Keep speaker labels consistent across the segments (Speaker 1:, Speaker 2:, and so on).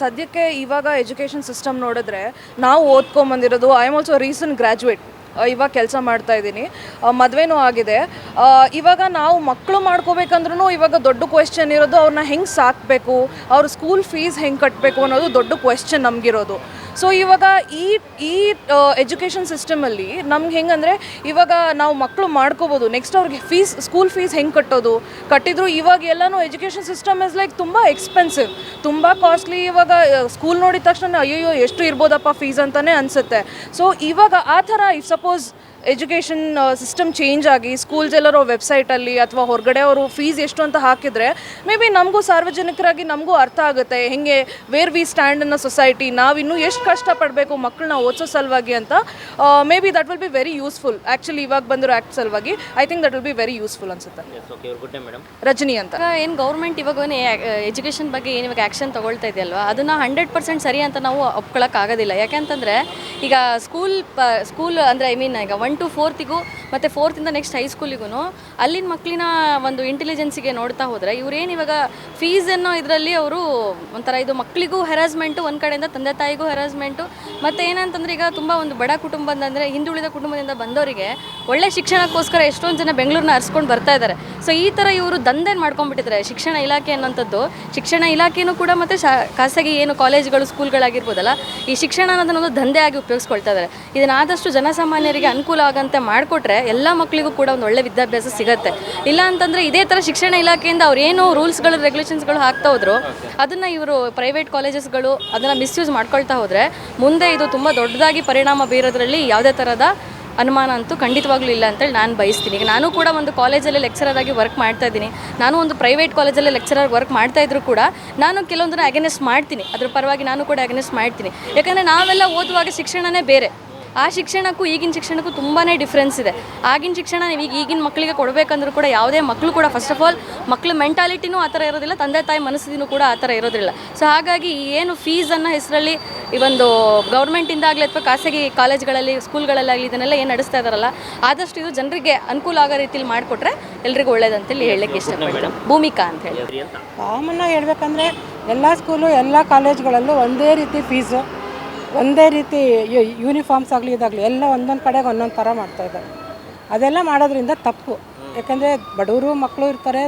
Speaker 1: ಸದ್ಯಕ್ಕೆ ಇವಾಗ education system ನೋಡಿದ್ರೆ ನಾವು ಓದ್ಕೊಂಬಂದಿರೋದು I am also recent graduate. ಇವಾಗ ಕೆಲಸ ಮಾಡ್ತಾ ಇದ್ದೀನಿ, ಮದುವೆನೂ ಆಗಿದೆ. ಇವಾಗ ನಾವು ಮಕ್ಕಳು ಮಾಡ್ಕೋಬೇಕಂದ್ರೂ ಇವಾಗ ದೊಡ್ಡ ಕ್ವೆಶ್ಚನ್ ಇರೋದು ಅವ್ರನ್ನ ಹೆಂಗೆ ಸಾಕಬೇಕು, ಅವ್ರ ಸ್ಕೂಲ್ ಫೀಸ್ ಹೆಂಗೆ ಕಟ್ಟಬೇಕು ಅನ್ನೋದು ದೊಡ್ಡ ಕ್ವೆಶ್ಚನ್ ನಮಗಿರೋದು. ಸೊ ಇವಾಗ ಈ ಎಜುಕೇಷನ್ ಸಿಸ್ಟಮಲ್ಲಿ ನಮ್ಗೆ ಹೆಂಗಂದರೆ ಇವಾಗ ನಾವು ಮಕ್ಕಳು ಮಾಡ್ಕೋಬೋದು, ನೆಕ್ಸ್ಟ್ ಅವ್ರಿಗೆ ಸ್ಕೂಲ್ ಫೀಸ್ ಹೆಂಗೆ ಕಟ್ಟಿದ್ರು ಇವಾಗ ಎಲ್ಲನೂ ಎಜುಕೇಷನ್ ಸಿಸ್ಟಮ್ ಇಸ್ ಲೈಕ್ ತುಂಬ ಎಕ್ಸ್ಪೆನ್ಸಿವ್, ತುಂಬ ಕಾಸ್ಟ್ಲಿ. ಇವಾಗ ಸ್ಕೂಲ್ ನೋಡಿದ ತಕ್ಷಣ ಅಯ್ಯೋ ಎಷ್ಟು ಇರ್ಬೋದಪ್ಪ ಫೀಸ್ ಅಂತಲೇ ಅನಿಸುತ್ತೆ. ಸೊ ಇವಾಗ ಆ ಥರ if suppose education system change ಆಗಿ ಸ್ಕೂಲ್ಸ್ ಎಲ್ಲರೂ ವೆಬ್ಸೈಟಲ್ಲಿ ಅಥವಾ ಹೊರಗಡೆ ಅವರು ಫೀಸ್ ಎಷ್ಟು ಅಂತ ಹಾಕಿದರೆ ಮೇ ಬಿ ನಮಗೂ ಸಾರ್ವಜನಿಕರಾಗಿ ನಮಗೂ ಅರ್ಥ ಆಗುತ್ತೆ ಹೆಂಗೆ where we stand in a society, ನಾವಿನ್ನೂ ಎಷ್ಟು ಕಷ್ಟಪಡಬೇಕು ಮಕ್ಕಳನ್ನ ಓದಿಸೋ ಸಲುವಾಗಿ ಅಂತ. May be that will be very useful. Actually ಇವಾಗ ಬಂದಿರೋ ಆ್ಯಕ್ಟ್ ಸಲುವಾಗಿ I think that will be very useful ಅನ್ಸುತ್ತೆ. ರಜನಿ ಅಂತ
Speaker 2: ಏನು ಗೌರ್ಮೆಂಟ್ ಇವಾಗ ಎಜುಕೇಷನ್ ಬಗ್ಗೆ ಏನು ಇವಾಗ ಆ್ಯಕ್ಷನ್ ತೊಗೊಳ್ತಾ ಇದೆಯಲ್ವ, ಅದನ್ನು 100% ಸರಿ ಅಂತ ನಾವು ಒಪ್ಕೊಳ್ಳೋಕ್ಕಾಗೋದಿಲ್ಲ. ಯಾಕೆಂತಂದರೆ ಈಗ ಸ್ಕೂಲ್ ಅಂದರೆ ಐ ಮೀನ್ ಈಗ 1 to 4th ಮತ್ತು 4th ನೆಕ್ಸ್ಟ್ ಹೈಸ್ಕೂಲಿಗೂ ಅಲ್ಲಿನ ಮಕ್ಕಳಿನ ಒಂದು ಇಂಟೆಲಿಜೆನ್ಸಿಗೆ ನೋಡ್ತಾ ಹೋದರೆ ಇವರೇನು ಇವಾಗ ಫೀಸ್ ಅನ್ನೋ ಇದರಲ್ಲಿ ಅವರು ಒಂಥರ ಇದು ಮಕ್ಕಳಿಗೂ ಹೆರಾಸ್ಮೆಂಟು, ಒಂದು ಕಡೆಯಿಂದ ತಂದೆ ತಾಯಿಗೂ ಹೆರಾಸ್ಮೆಂಟು. ಮತ್ತು ಏನಂತಂದರೆ ಈಗ ತುಂಬ ಒಂದು ಬಡ ಕುಟುಂಬದಂದರೆ ಹಿಂದುಳಿದ ಕುಟುಂಬದಿಂದ ಬಂದವರಿಗೆ ಒಳ್ಳೆ ಶಿಕ್ಷಣಕ್ಕೋಸ್ಕರ ಎಷ್ಟೊಂದು ಜನ ಬೆಂಗಳೂರನ್ನ ಅರ್ಸ್ಕೊಂಡು ಬರ್ತಾ ಇದ್ದಾರೆ. ಸೊ ಈ ಥರ ಇವರು ದಂಧೆನ ಮಾಡ್ಕೊಂಡ್ಬಿಟ್ಟಿದ್ದಾರೆ ಶಿಕ್ಷಣ ಇಲಾಖೆ ಅನ್ನೋಂಥದ್ದು. ಶಿಕ್ಷಣ ಇಲಾಖೆಯೂ ಕೂಡ ಮತ್ತು ಖಾಸಗಿ ಏನು ಕಾಲೇಜುಗಳು ಸ್ಕೂಲ್ಗಳಾಗಿರ್ಬೋದಲ್ಲ, ಈ ಶಿಕ್ಷಣ ಅನ್ನೋದನ್ನೊಂದು ದಂಧೆ ಆಗಿ ಉಪಯೋಗಿಸ್ಕೊಳ್ತಾ ಇದ್ದಾರೆ. ಇದನ್ನಾದಷ್ಟು ಜನಸಾಮಾನ್ಯರಿಗೆ ಅನುಕೂಲ ಆಗಂತೆ ಮಾಡಿಕೊಟ್ರೆ ಎಲ್ಲ ಮಕ್ಕಳಿಗೂ ಕೂಡ ಒಂದು ಒಳ್ಳೆ ವಿದ್ಯಾಭ್ಯಾಸ ಸಿಗುತ್ತೆ. ಇಲ್ಲ ಅಂತಂದರೆ ಇದೇ ಥರ ಶಿಕ್ಷಣ ಇಲಾಖೆಯಿಂದ ಅವ್ರು ಏನು ರೂಲ್ಸ್ಗಳು ರೆಗ್ಯುಲೇಷನ್ಸ್ಗಳು ಹಾಕ್ತಾ ಹೋದ್ರು ಅದನ್ನು ಇವರು ಪ್ರೈವೇಟ್ ಕಾಲೇಜಸ್ಗಳು ಅದನ್ನು ಮಿಸ್ಯೂಸ್ ಮಾಡ್ಕೊಳ್ತಾ ಹೋದರೆ ಮುಂದೆ ಇದು ತುಂಬ ದೊಡ್ಡದಾಗಿ ಪರಿಣಾಮ ಬೀರೋದ್ರಲ್ಲಿ ಯಾವುದೇ ಥರದ ಅನುಮಾನ ಅಂತೂ ಖಂಡಿತವಾಗ್ಲೂ ಇಲ್ಲ ಅಂತೇಳಿ ನಾನು ಬಯಸ್ತೀನಿ. ಈಗ ನಾನು ಕೂಡ ಒಂದು ಕಾಲೇಜಲ್ಲಿ ಲೆಕ್ಚರರ್ ಆಗಿ ವರ್ಕ್ ಮಾಡ್ತಾ ಇದ್ದೀನಿ. ನಾನು ಒಂದು ಪ್ರೈವೇಟ್ ಕಾಲೇಜಲ್ಲಿ ಲೆಕ್ಚರರ್ ವರ್ಕ್ ಮಾಡ್ತಾ ಇದ್ರು ಕೂಡ ನಾನು ಕೆಲವೊಂದನ್ನು ಅಗೇನೆಸ್ಟ್ ಮಾಡ್ತೀನಿ, ಅದ್ರ ಪರವಾಗಿ ನಾನು ಕೂಡ ಅಗೇನೆಸ್ಟ್ ಮಾಡ್ತೀನಿ. ಯಾಕಂದರೆ ನಾವೆಲ್ಲ ಓದುವಾಗ ಶಿಕ್ಷಣನೇ ಬೇರೆ, ಆ ಶಿಕ್ಷಣಕ್ಕೂ ಈಗಿನ ಶಿಕ್ಷಣಕ್ಕೂ ತುಂಬಾ ಡಿಫ್ರೆನ್ಸ್ ಇದೆ. ಆಗಿನ ಶಿಕ್ಷಣ ನೀವು ಈಗಿನ ಮಕ್ಕಳಿಗೆ ಕೊಡಬೇಕಂದ್ರೂ ಕೂಡ ಯಾವುದೇ ಮಕ್ಕಳು ಕೂಡ ಫಸ್ಟ್ ಆಫ್ ಆಲ್ ಮಕ್ಕಳ ಮೆಂಟಾಲಿಟಿನೂ ಆ ಥರ ಇರೋದಿಲ್ಲ, ತಂದೆ ತಾಯಿ ಮನಸ್ಥಿತಿನೂ ಕೂಡ ಆ ಥರ ಇರೋದಿಲ್ಲ. ಸೊ ಹಾಗಾಗಿ ಏನು ಫೀಸನ್ನು ಹೆಸರಲ್ಲಿ ಈ ಒಂದು ಗೌರ್ಮೆಂಟಿಂದಾಗಲಿ ಅಥವಾ ಖಾಸಗಿ ಕಾಲೇಜ್ಗಳಲ್ಲಿ ಸ್ಕೂಲ್ಗಳಲ್ಲಾಗಲಿ ಇದನ್ನೆಲ್ಲ ಏನು ನಡೆಸ್ತಾ ಇದ್ದಾರಲ್ಲ, ಆದಷ್ಟು ಇದು ಜನರಿಗೆ ಅನುಕೂಲ ಆಗೋ ರೀತಿಯಲ್ಲಿ ಮಾಡಿಕೊಟ್ರೆ ಎಲ್ರಿಗೂ ಒಳ್ಳೇದಂತೇಳಿ ಹೇಳಲಿಕ್ಕೆ ಇಷ್ಟಪಡ್ತೀನಿ. ಭೂಮಿಕಾ ಅಂತ ಹೇಳಿ
Speaker 3: ಕಾಮನ್ನಾಗಿ ಹೇಳ್ಬೇಕಂದ್ರೆ ಎಲ್ಲ ಸ್ಕೂಲು ಎಲ್ಲ ಕಾಲೇಜ್ಗಳಲ್ಲೂ ಒಂದೇ ರೀತಿ ಫೀಸು, ಒಂದೇ ರೀತಿ ಯೂನಿಫಾರ್ಮ್ಸ್ ಆಗಲಿ ಇದಾಗಲಿ ಎಲ್ಲ ಒಂದೊಂದು ಕಡೆಗೆ ಒಂದೊಂದು ಥರ ಮಾಡ್ತಾಯಿದ್ದಾರೆ. ಅದೆಲ್ಲ ಮಾಡೋದ್ರಿಂದ ತಪ್ಪು. ಯಾಕೆಂದರೆ ಬಡವರು ಮಕ್ಕಳು ಇರ್ತಾರೆ,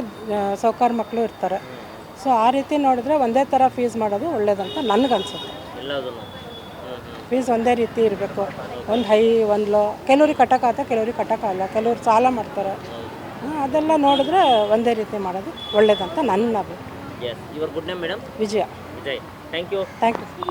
Speaker 3: ಸಾಹುಕಾರ ಮಕ್ಕಳು ಇರ್ತಾರೆ. ಸೊ ಆ ರೀತಿ ನೋಡಿದ್ರೆ ಒಂದೇ ಥರ ಫೀಸ್ ಮಾಡೋದು ಒಳ್ಳೇದಂತ ನನಗನ್ಸುತ್ತೆ. ಫೀಸ್ ಒಂದೇ ರೀತಿ ಇರಬೇಕು, ಒಂದು ಹೈ ಒಂದು ಲೋ. ಕೆಲವ್ರಿಗೆ ಕಟ್ಟೋಕ್ಕಾಗುತ್ತೆ, ಕೆಲವ್ರಿಗೆ ಕಟ್ಟೋಕ್ಕಾಗಲ್ಲ, ಕೆಲವ್ರು ಸಾಲ ಮಾಡ್ತಾರೆ. ಅದೆಲ್ಲ ನೋಡಿದ್ರೆ ಒಂದೇ ರೀತಿ ಮಾಡೋದು ಒಳ್ಳೇದಂತ ನನ್ನ ಅಭಿಪ್ರಾಯ.
Speaker 4: ವಿಜಯ.
Speaker 3: Thank you.